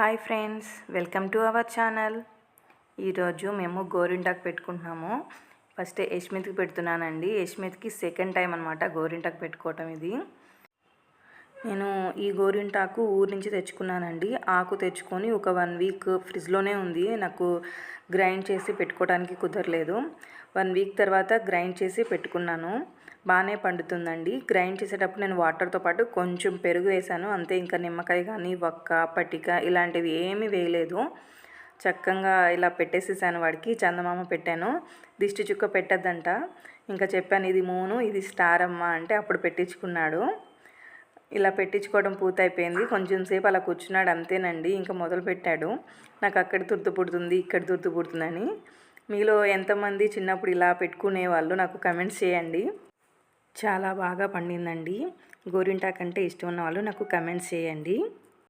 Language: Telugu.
Hi friends, welcome to our channel. ఈరోజు మేము గోరింటాకు పెట్టుకుంటున్నాము. ఫస్ట్ యష్మిత్కి పెడుతున్నానండి. యష్మిత్కి సెకండ్ టైం అనమాట గోరింటాకు పెట్టుకోవటం ఇది. నేను ఈ గోరింటాకు ఊరి నుంచి తెచ్చుకున్నానండి. ఆకు తెచ్చుకొని ఒక 1 వీక్ ఫ్రిడ్జ్లోనే ఉంది. నాకు గ్రైండ్ చేసి పెట్టుకోవడానికి కుదరలేదు. 1 వీక్ తర్వాత గ్రైండ్ చేసి పెట్టుకున్నాను. బాగానే పండుతుందండి. గ్రైండ్ చేసేటప్పుడు నేను వాటర్తో పాటు కొంచెం పెరుగు వేసాను అంతే. ఇంకా నిమ్మకాయ కానీ వక్క పట్టిక ఇలాంటివి ఏమీ వేయలేదు. చక్కగా ఇలా పెట్టేసేసాను. వాడికి చందమామ పెట్టాను. దిష్టి చుక్క పెట్టద్దంట. ఇంకా చెప్పాను, ఇది మూను ఇది స్టార్ అమ్మ అంటే అప్పుడు పెట్టించుకున్నాడు. ఇలా పెట్టించుకోవడం పూర్తయిపోయింది. కొంచెం సేపు అలా కూర్చున్నాడు అంతేనండి. ఇంకా మొదలు పెట్టాడు, నాకు అక్కడ తుర్తు పుడుతుంది ఇక్కడ తుర్తు పుడుతుందని. మీలో ఎంతమంది చిన్నప్పుడు ఇలా పెట్టుకునే వాళ్ళు నాకు కమెంట్స్ చేయండి. చాలా బాగా పండిందండి. గోరింటాకు అంటే ఇష్టం ఉన్న వాళ్ళు నాకు కమెంట్స్ చేయండి.